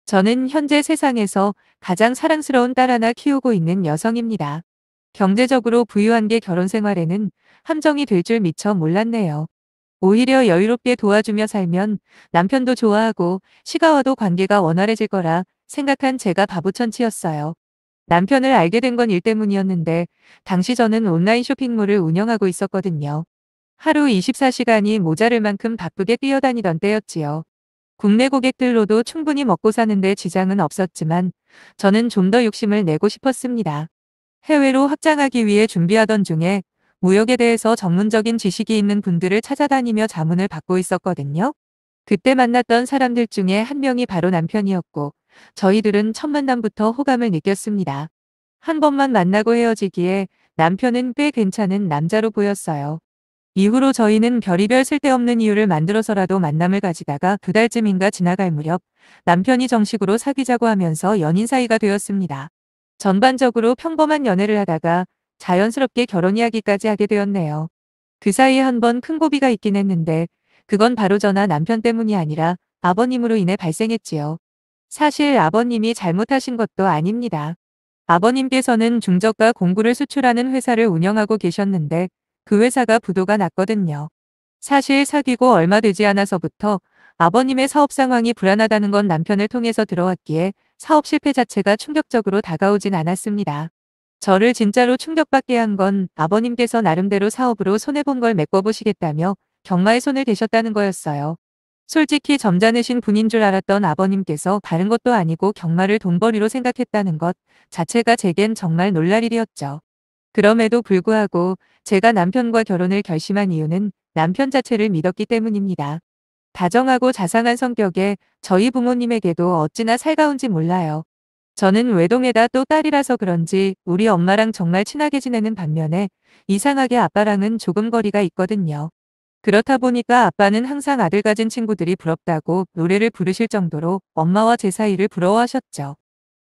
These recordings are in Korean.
저는 현재 세상에서 가장 사랑스러운 딸 하나 키우고 있는 여성입니다. 경제적으로 부유한 게 결혼 생활에는 함정이 될 줄 미처 몰랐네요. 오히려 여유롭게 도와주며 살면 남편도 좋아하고 시가와도 관계가 원활해질 거라 생각한 제가 바보천치였어요. 남편을 알게 된 건 일 때문이었는데 당시 저는 온라인 쇼핑몰을 운영하고 있었거든요. 하루 24시간이 모자랄 만큼 바쁘게 뛰어다니던 때였지요. 국내 고객들로도 충분히 먹고 사는데 지장은 없었지만 저는 좀 더 욕심을 내고 싶었습니다. 해외로 확장하기 위해 준비하던 중에 무역에 대해서 전문적인 지식이 있는 분들을 찾아다니며 자문을 받고 있었거든요. 그때 만났던 사람들 중에 한 명이 바로 남편이었고 저희들은 첫 만남부터 호감을 느꼈습니다. 한 번만 만나고 헤어지기에 남편은 꽤 괜찮은 남자로 보였어요. 이후로 저희는 별의별 쓸데없는 이유를 만들어서라도 만남을 가지다가 두 달쯤인가 지나갈 무렵 남편이 정식으로 사귀자고 하면서 연인 사이가 되었습니다. 전반적으로 평범한 연애를 하다가 자연스럽게 결혼 이야기까지 하게 되었네요. 그 사이에 한 번 큰 고비가 있긴 했는데 그건 바로 저나 남편 때문이 아니라 아버님으로 인해 발생했지요. 사실 아버님이 잘못하신 것도 아닙니다. 아버님께서는 중저가 공구를 수출하는 회사를 운영하고 계셨는데 그 회사가 부도가 났거든요. 사실 사귀고 얼마 되지 않아서부터 아버님의 사업 상황이 불안하다는 건 남편을 통해서 들어왔기에 사업 실패 자체가 충격적으로 다가오진 않았습니다. 저를 진짜로 충격받게 한 건 아버님께서 나름대로 사업으로 손해본 걸 메꿔보시겠다며 경마에 손을 대셨다는 거였어요. 솔직히 점잖으신 분인 줄 알았던 아버님께서 다른 것도 아니고 경마를 돈벌이로 생각했다는 것 자체가 제겐 정말 놀랄 일이었죠. 그럼에도 불구하고 제가 남편과 결혼을 결심한 이유는 남편 자체를 믿었기 때문입니다. 다정하고 자상한 성격에 저희 부모님에게도 어찌나 살가운지 몰라요. 저는 외동에다 또 딸이라서 그런지 우리 엄마랑 정말 친하게 지내는 반면에 이상하게 아빠랑은 조금 거리가 있거든요. 그렇다 보니까 아빠는 항상 아들 가진 친구들이 부럽다고 노래를 부르실 정도로 엄마와 제 사이를 부러워하셨죠.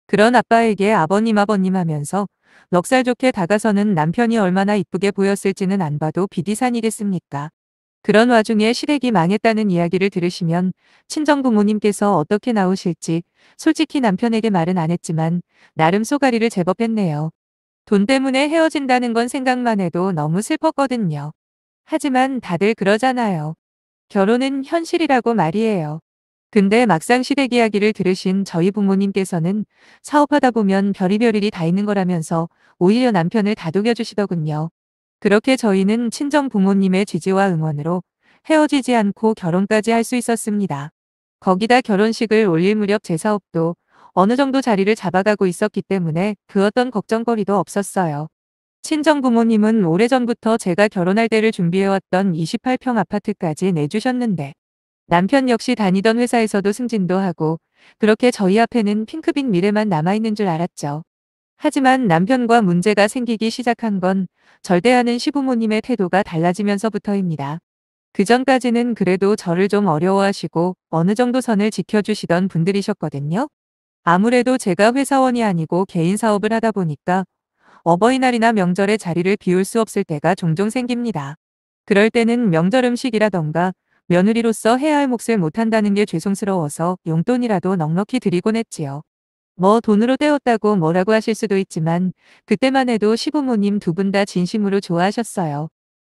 그런 아빠에게 아버님 아버님 하면서 넉살 좋게 다가서는 남편이 얼마나 이쁘게 보였을지는 안 봐도 비디산이겠습니까. 그런 와중에 시댁이 망했다는 이야기를 들으시면 친정 부모님께서 어떻게 나오실지 솔직히 남편에게 말은 안 했지만 나름 쏘가리를 제법 했네요. 돈 때문에 헤어진다는 건 생각만 해도 너무 슬펐거든요. 하지만 다들 그러잖아요. 결혼은 현실이라고 말이에요. 근데 막상 시댁 이야기를 들으신 저희 부모님께서는 사업하다 보면 별의별 일이 다 있는 거라면서 오히려 남편을 다독여 주시더군요. 그렇게 저희는 친정 부모님의 지지와 응원으로 헤어지지 않고 결혼까지 할 수 있었습니다. 거기다 결혼식을 올릴 무렵 제 사업도 어느 정도 자리를 잡아가고 있었기 때문에 그 어떤 걱정거리도 없었어요. 친정 부모님은 오래전부터 제가 결혼할 때를 준비해왔던 28평 아파트까지 내주셨는데 남편 역시 다니던 회사에서도 승진도 하고 그렇게 저희 앞에는 핑크빛 미래만 남아있는 줄 알았죠. 하지만 남편과 문제가 생기기 시작한 건 절대하는 시부모님의 태도가 달라지면서부터입니다. 그전까지는 그래도 저를 좀 어려워하시고 어느 정도 선을 지켜주시던 분들이셨거든요. 아무래도 제가 회사원이 아니고 개인 사업을 하다 보니까 어버이날이나 명절에 자리를 비울 수 없을 때가 종종 생깁니다. 그럴 때는 명절 음식이라던가 며느리로서 해야 할 몫을 못한다는 게 죄송스러워서 용돈이라도 넉넉히 드리곤 했지요. 뭐 돈으로 때웠다고 뭐라고 하실 수도 있지만 그때만 해도 시부모님 두 분 다 진심으로 좋아하셨어요.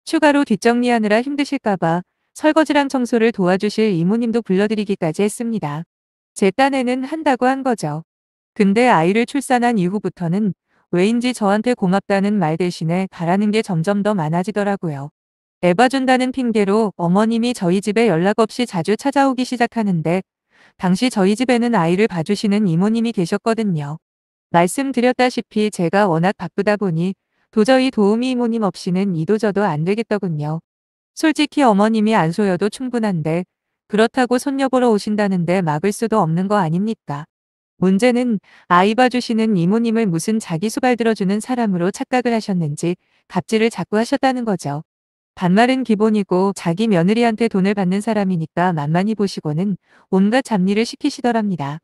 추가로 뒷정리하느라 힘드실까봐 설거지랑 청소를 도와주실 이모님도 불러드리기까지 했습니다. 제 딴에는 한다고 한 거죠. 근데 아이를 출산한 이후부터는 왜인지 저한테 고맙다는 말 대신에 바라는 게 점점 더 많아지더라고요. 애 봐준다는 핑계로 어머님이 저희 집에 연락 없이 자주 찾아오기 시작하는데 당시 저희 집에는 아이를 봐주시는 이모님이 계셨거든요. 말씀드렸다시피 제가 워낙 바쁘다 보니 도저히 도우미 이모님 없이는 이도저도 안 되겠더군요. 솔직히 어머님이 안 쏘여도 충분한데 그렇다고 손녀 보러 오신다는데 막을 수도 없는 거 아닙니까? 문제는 아이 봐주시는 이모님을 무슨 자기 수발 들어주는 사람으로 착각을 하셨는지 갑질을 자꾸 하셨다는 거죠. 반말은 기본이고 자기 며느리한테 돈을 받는 사람이니까 만만히 보시고는 온갖 잡일을 시키시더랍니다.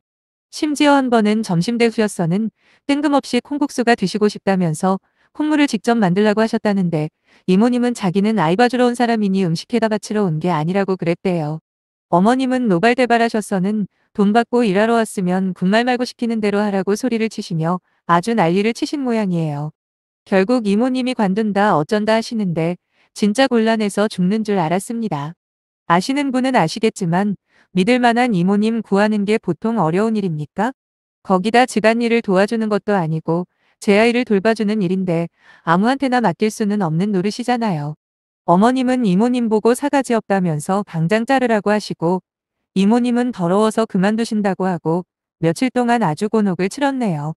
심지어 한 번은 점심 대후였서는 뜬금없이 콩국수가 드시고 싶다면서 콩물을 직접 만들라고 하셨다는데 이모님은 자기는 아이 봐주러 온 사람이니 음식해다 바치러 온 게 아니라고 그랬대요. 어머님은 노발대발하셔서는 돈 받고 일하러 왔으면 군말 말고 시키는 대로 하라고 소리를 치시며 아주 난리를 치신 모양이에요. 결국 이모님이 관둔다 어쩐다 하시는데 진짜 곤란해서 죽는 줄 알았습니다. 아시는 분은 아시겠지만 믿을 만한 이모님 구하는 게 보통 어려운 일입니까? 거기다 집안일을 도와주는 것도 아니고 제 아이를 돌봐주는 일인데 아무한테나 맡길 수는 없는 노릇이잖아요. 어머님은 이모님 보고 사가지 없다면서 당장 자르라고 하시고 이모님은 더러워서 그만두신다고 하고 며칠 동안 아주 곤혹을 치렀네요.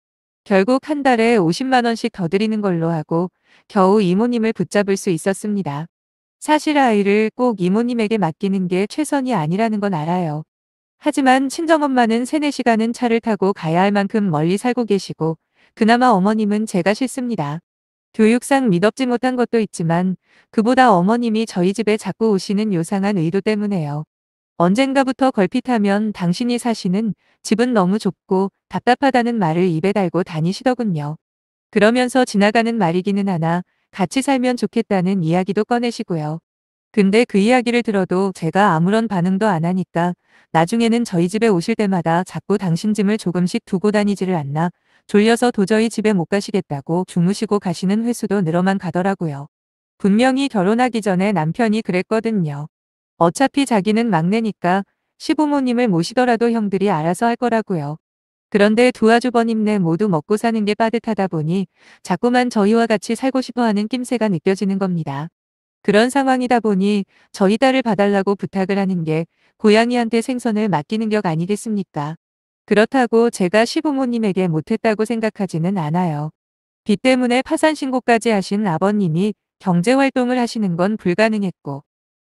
결국 한 달에 50만 원씩 더 드리는 걸로 하고 겨우 이모님을 붙잡을 수 있었습니다. 사실 아이를 꼭 이모님에게 맡기는 게 최선이 아니라는 건 알아요. 하지만 친정엄마는 3, 4시간은 차를 타고 가야 할 만큼 멀리 살고 계시고 그나마 어머님은 제가 싫습니다. 교육상 미덥지 못한 것도 있지만 그보다 어머님이 저희 집에 자꾸 오시는 요상한 의도 때문에요. 언젠가부터 걸핏하면 당신이 사시는 집은 너무 좁고 답답하다는 말을 입에 달고 다니시더군요. 그러면서 지나가는 말이기는 하나 같이 살면 좋겠다는 이야기도 꺼내시고요. 근데 그 이야기를 들어도 제가 아무런 반응도 안 하니까 나중에는 저희 집에 오실 때마다 자꾸 당신 짐을 조금씩 두고 다니지를 않나 졸려서 도저히 집에 못 가시겠다고 주무시고 가시는 횟수도 늘어만 가더라고요. 분명히 결혼하기 전에 남편이 그랬거든요. 어차피 자기는 막내니까 시부모님을 모시더라도 형들이 알아서 할 거라고요. 그런데 두 아주버님네 모두 먹고 사는 게 빠듯하다 보니 자꾸만 저희와 같이 살고 싶어하는 낌새가 느껴지는 겁니다. 그런 상황이다 보니 저희 딸을 봐달라고 부탁을 하는 게 고양이한테 생선을 맡기는 격 아니겠습니까? 그렇다고 제가 시부모님에게 못했다고 생각하지는 않아요. 빚 때문에 파산 신고까지 하신 아버님이 경제활동을 하시는 건 불가능했고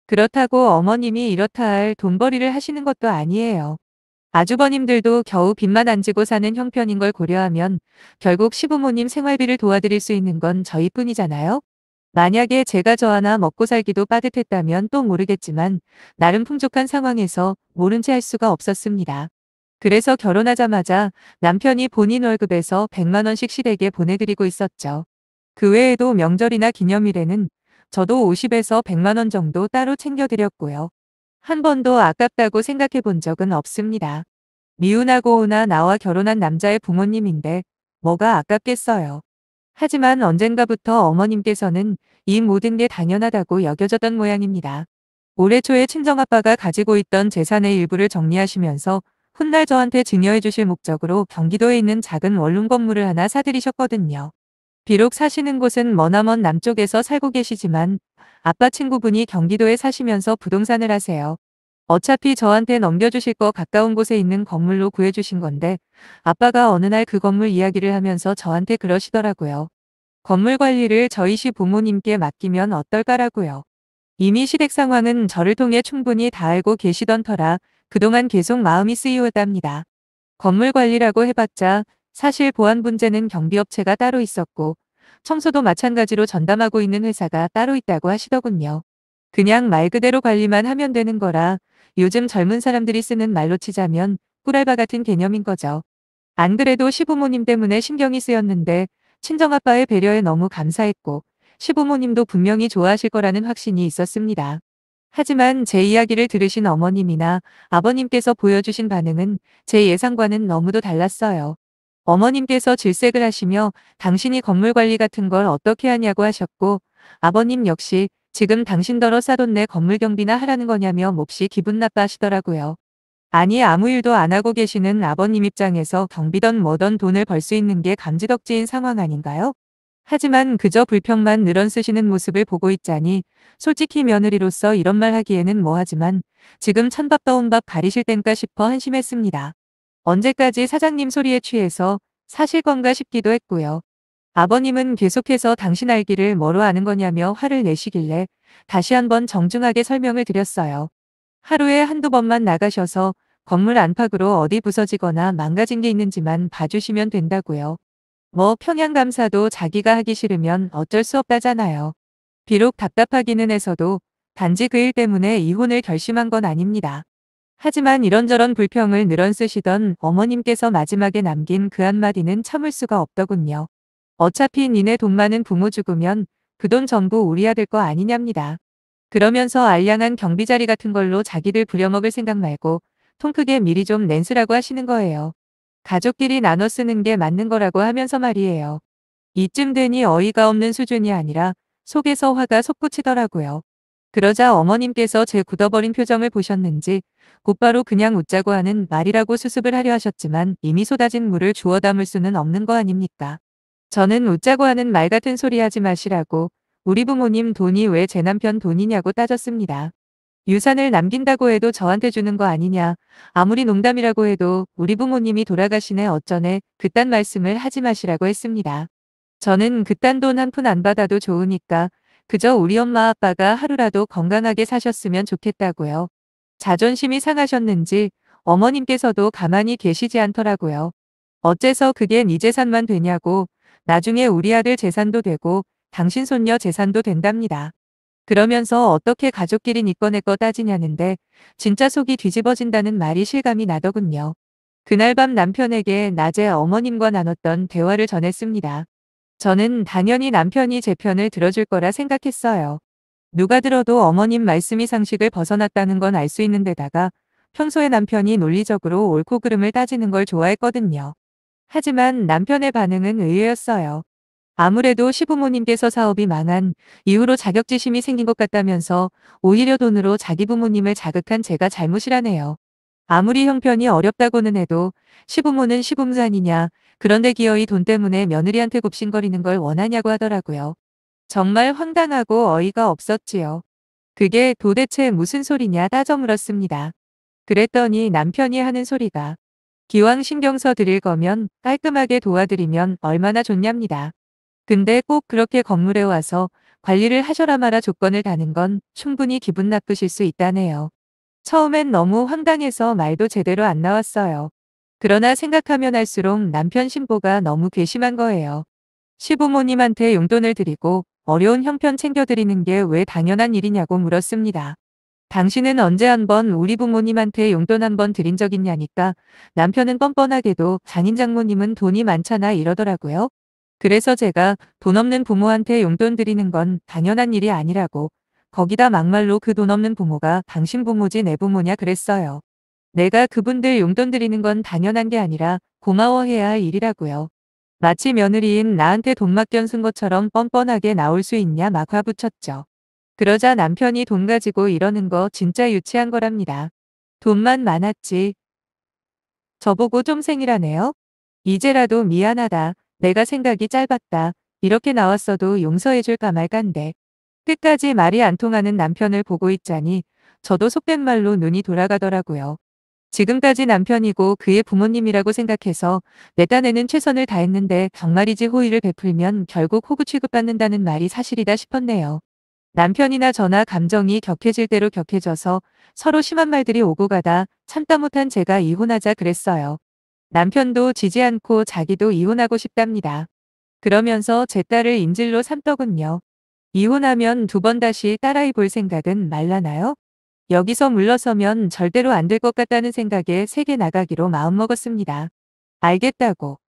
그렇다고 어머님이 이렇다 할 돈벌이를 하시는 것도 아니에요. 아주버님들도 겨우 빚만 안 지고 사는 형편인 걸 고려하면 결국 시부모님 생활비를 도와드릴 수 있는 건 저희뿐이잖아요. 만약에 제가 저 하나 먹고 살기도 빠듯했다면 또 모르겠지만 나름 풍족한 상황에서 모른 채 할 수가 없었습니다. 그래서 결혼하자마자 남편이 본인 월급에서 100만 원씩 시댁에 보내드리고 있었죠. 그 외에도 명절이나 기념일에는 저도 50에서 100만 원 정도 따로 챙겨드렸고요. 한 번도 아깝다고 생각해 본 적은 없습니다. 미운하고 오나 나와 결혼한 남자의 부모님인데 뭐가 아깝겠어요. 하지만 언젠가부터 어머님께서는 이 모든 게 당연하다고 여겨졌던 모양입니다. 올해 초에 친정아빠가 가지고 있던 재산의 일부를 정리하시면서 훗날 저한테 증여해 주실 목적으로 경기도에 있는 작은 원룸 건물을 하나 사들이셨거든요. 비록 사시는 곳은 머나먼 남쪽에서 살고 계시지만 아빠 친구분이 경기도에 사시면서 부동산을 하세요. 어차피 저한테 넘겨주실 거 가까운 곳에 있는 건물로 구해주신 건데 아빠가 어느 날 그 건물 이야기를 하면서 저한테 그러시더라고요. 건물 관리를 저희 시 부모님께 맡기면 어떨까라고요. 이미 시댁 상황은 저를 통해 충분히 다 알고 계시던 터라 그동안 계속 마음이 쓰이었답니다. 건물 관리라고 해봤자 사실 보안 분재는 경비업체가 따로 있었고 청소도 마찬가지로 전담하고 있는 회사가 따로 있다고 하시더군요. 그냥 말 그대로 관리만 하면 되는 거라 요즘 젊은 사람들이 쓰는 말로 치자면 꿀알바 같은 개념인 거죠. 안 그래도 시부모님 때문에 신경이 쓰였는데 친정아빠의 배려에 너무 감사했고 시부모님도 분명히 좋아하실 거라는 확신이 있었습니다. 하지만 제 이야기를 들으신 어머님이나 아버님께서 보여주신 반응은 제 예상과는 너무도 달랐어요. 어머님께서 질색을 하시며 당신이 건물 관리 같은 걸 어떻게 하냐고 하셨고 아버님 역시 지금 당신더러 싸돈 내 건물 경비나 하라는 거냐며 몹시 기분 나빠하시더라고요. 아니 아무 일도 안 하고 계시는 아버님 입장에서 경비던 뭐던 돈을 벌 수 있는 게 감지덕지인 상황 아닌가요? 하지만 그저 불평만 늘어쓰시는 모습을 보고 있자니 솔직히 며느리로서 이런 말 하기에는 뭐하지만 지금 찬밥 더운 밥 가리실 땐가 싶어 한심했습니다. 언제까지 사장님 소리에 취해서 사실 건가 싶기도 했고요. 아버님은 계속해서 당신 알기를 뭐로 아는 거냐며 화를 내시길래 다시 한번 정중하게 설명을 드렸어요. 하루에 한두 번만 나가셔서 건물 안팎으로 어디 부서지거나 망가진 게 있는지만 봐주시면 된다고요. 뭐 평양감사도 자기가 하기 싫으면 어쩔 수 없다잖아요. 비록 답답하기는 해서도 단지 그 일 때문에 이혼을 결심한 건 아닙니다. 하지만 이런저런 불평을 늘어쓰시던 어머님께서 마지막에 남긴 그 한마디는 참을 수가 없더군요. 어차피 니네 돈 많은 부모 죽으면 그 돈 전부 우리 아들 거 아니냐입니다. 그러면서 알량한 경비 자리 같은 걸로 자기들 부려먹을 생각 말고 통 크게 미리 좀 낸쓰라고 하시는 거예요. 가족끼리 나눠 쓰는 게 맞는 거라고 하면서 말이에요. 이쯤 되니 어이가 없는 수준이 아니라 속에서 화가 솟구치더라고요. 그러자 어머님께서 제 굳어버린 표정을 보셨는지 곧바로 그냥 웃자고 하는 말이라고 수습을 하려 하셨지만 이미 쏟아진 물을 주워 담을 수는 없는 거 아닙니까? 저는 웃자고 하는 말 같은 소리 하지 마시라고 우리 부모님 돈이 왜 제 남편 돈이냐고 따졌습니다. 유산을 남긴다고 해도 저한테 주는 거 아니냐. 아무리 농담이라고 해도 우리 부모님이 돌아가시네 어쩌네 그딴 말씀을 하지 마시라고 했습니다. 저는 그딴 돈 한 푼 안 받아도 좋으니까 그저 우리 엄마 아빠가 하루라도 건강하게 사셨으면 좋겠다고요. 자존심이 상하셨는지 어머님께서도 가만히 계시지 않더라고요. 어째서 그게 네 재산만 되냐고 나중에 우리 아들 재산도 되고 당신 손녀 재산도 된답니다. 그러면서 어떻게 가족끼리 니 거 내 거 따지냐는데 진짜 속이 뒤집어진다는 말이 실감이 나더군요. 그날 밤 남편에게 낮에 어머님과 나눴던 대화를 전했습니다. 저는 당연히 남편이 제 편을 들어줄 거라 생각했어요. 누가 들어도 어머님 말씀이 상식을 벗어났다는 건 알 수 있는 데다가 평소에 남편이 논리적으로 옳고 그름을 따지는 걸 좋아했거든요. 하지만 남편의 반응은 의외였어요. 아무래도 시부모님께서 사업이 망한 이후로 자격지심이 생긴 것 같다면서 오히려 돈으로 자기 부모님을 자극한 제가 잘못이라네요. 아무리 형편이 어렵다고는 해도 시부모는 시부모 아니냐. 그런데 기어이 돈 때문에 며느리한테 굽신거리는 걸 원하냐고 하더라고요. 정말 황당하고 어이가 없었지요. 그게 도대체 무슨 소리냐 따져 물었습니다. 그랬더니 남편이 하는 소리가 기왕 신경 써 드릴 거면 깔끔하게 도와드리면 얼마나 좋냐입니다. 근데 꼭 그렇게 건물에 와서 관리를 하셔라 마라 조건을 다는 건 충분히 기분 나쁘실 수 있다네요. 처음엔 너무 황당해서 말도 제대로 안 나왔어요. 그러나 생각하면 할수록 남편 신보가 너무 괘씸한 거예요. 시부모님한테 용돈을 드리고 어려운 형편 챙겨드리는 게 왜 당연한 일이냐고 물었습니다. 당신은 언제 한번 우리 부모님한테 용돈 한번 드린 적 있냐니까 남편은 뻔뻔하게도 장인 장모님은 돈이 많잖아 이러더라고요. 그래서 제가 돈 없는 부모한테 용돈 드리는 건 당연한 일이 아니라고 거기다 막말로 그 돈 없는 부모가 당신 부모지 내 부모냐 그랬어요. 내가 그분들 용돈 드리는 건 당연한 게 아니라 고마워해야 할 일이라고요. 마치 며느리인 나한테 돈 맡겨쓴 것처럼 뻔뻔하게 나올 수 있냐 막 화붙였죠. 그러자 남편이 돈 가지고 이러는 거 진짜 유치한 거랍니다. 돈만 많았지. 저보고 좀 생이라네요. 이제라도 미안하다. 내가 생각이 짧았다. 이렇게 나왔어도 용서해줄까 말간데. 끝까지 말이 안 통하는 남편을 보고 있자니 저도 속된 말로 눈이 돌아가더라고요. 지금까지 남편이고 그의 부모님이라고 생각해서 내 딴에는 최선을 다했는데 정말이지 호의를 베풀면 결국 호구 취급받는다는 말이 사실이다 싶었네요. 남편이나 저나 감정이 격해질 대로 격해져서 서로 심한 말들이 오고 가다 참다 못한 제가 이혼하자 그랬어요. 남편도 지지 않고 자기도 이혼하고 싶답니다. 그러면서 제 딸을 인질로 삼더군요. 이혼하면 두 번 다시 딸아이 볼 생각은 말라나요? 여기서 물러서면 절대로 안 될 것 같다는 생각에 세게 나가기로 마음먹었습니다. 알겠다고.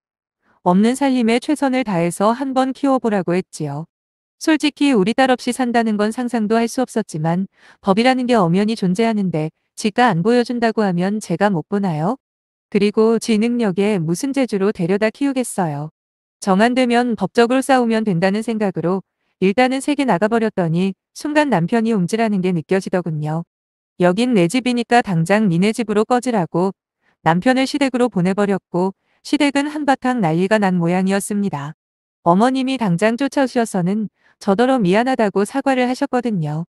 없는 살림에 최선을 다해서 한번 키워보라고 했지요. 솔직히 우리 딸 없이 산다는 건 상상도 할 수 없었지만 법이라는 게 엄연히 존재하는데 지가 안 보여준다고 하면 제가 못 보나요? 그리고 지 능력에 무슨 재주로 데려다 키우겠어요. 정안되면 법적으로 싸우면 된다는 생각으로 일단은 세게 나가버렸더니 순간 남편이 움찔하는 게 느껴지더군요. 여긴 내 집이니까 당장 니네 집으로 꺼지라고 남편을 시댁으로 보내버렸고 시댁은 한바탕 난리가 난 모양이었습니다. 어머님이 당장 쫓아오셔서는 저더러 미안하다고 사과를 하셨거든요.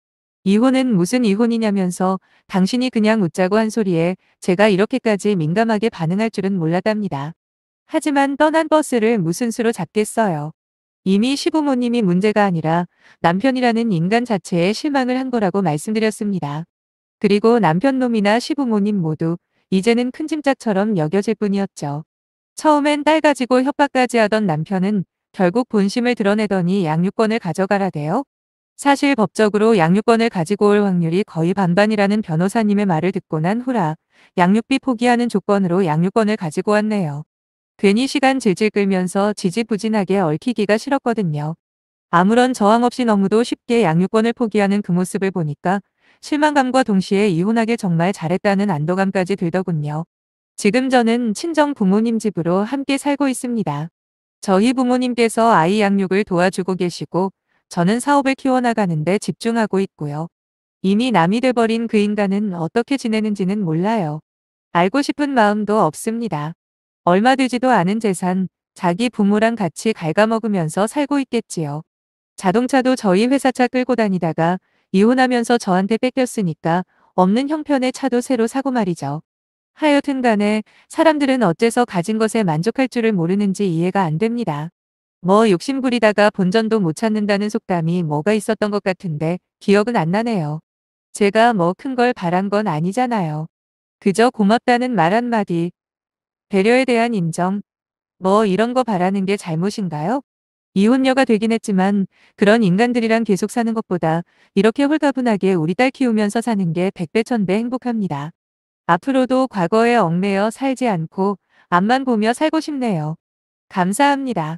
이혼은 무슨 이혼이냐면서 당신이 그냥 웃자고 한 소리에 제가 이렇게까지 민감하게 반응할 줄은 몰랐답니다. 하지만 떠난 버스를 무슨 수로 잡겠어요. 이미 시부모님이 문제가 아니라 남편이라는 인간 자체에 실망을 한 거라고 말씀드렸습니다. 그리고 남편놈이나 시부모님 모두 이제는 큰 짐짝처럼 여겨질 뿐이었죠. 처음엔 딸 가지고 협박까지 하던 남편은 결국 본심을 드러내더니 양육권을 가져가라대요. 사실 법적으로 양육권을 가지고 올 확률이 거의 반반이라는 변호사님의 말을 듣고 난 후라 양육비 포기하는 조건으로 양육권을 가지고 왔네요. 괜히 시간 질질 끌면서 지지부진하게 얽히기가 싫었거든요. 아무런 저항 없이 너무도 쉽게 양육권을 포기하는 그 모습을 보니까 실망감과 동시에 이혼하길 정말 잘했다는 안도감까지 들더군요. 지금 저는 친정 부모님 집으로 함께 살고 있습니다. 저희 부모님께서 아이 양육을 도와주고 계시고 저는 사업을 키워나가는데 집중하고 있고요. 이미 남이 돼버린 그 인간은 어떻게 지내는지는 몰라요. 알고 싶은 마음도 없습니다. 얼마 되지도 않은 재산, 자기 부모랑 같이 갉아먹으면서 살고 있겠지요. 자동차도 저희 회사차 끌고 다니다가 이혼하면서 저한테 뺏겼으니까 없는 형편의 차도 새로 사고 말이죠. 하여튼 간에 사람들은 어째서 가진 것에 만족할 줄을 모르는지 이해가 안 됩니다. 뭐 욕심 부리다가 본전도 못 찾는다는 속담이 뭐가 있었던 것 같은데 기억은 안 나네요. 제가 뭐 큰 걸 바란 건 아니잖아요. 그저 고맙다는 말 한마디, 배려에 대한 인정, 뭐 이런 거 바라는 게 잘못인가요? 이혼녀가 되긴 했지만 그런 인간들이랑 계속 사는 것보다 이렇게 홀가분하게 우리 딸 키우면서 사는 게 백배 천배 행복합니다. 앞으로도 과거에 얽매여 살지 않고 앞만 보며 살고 싶네요. 감사합니다.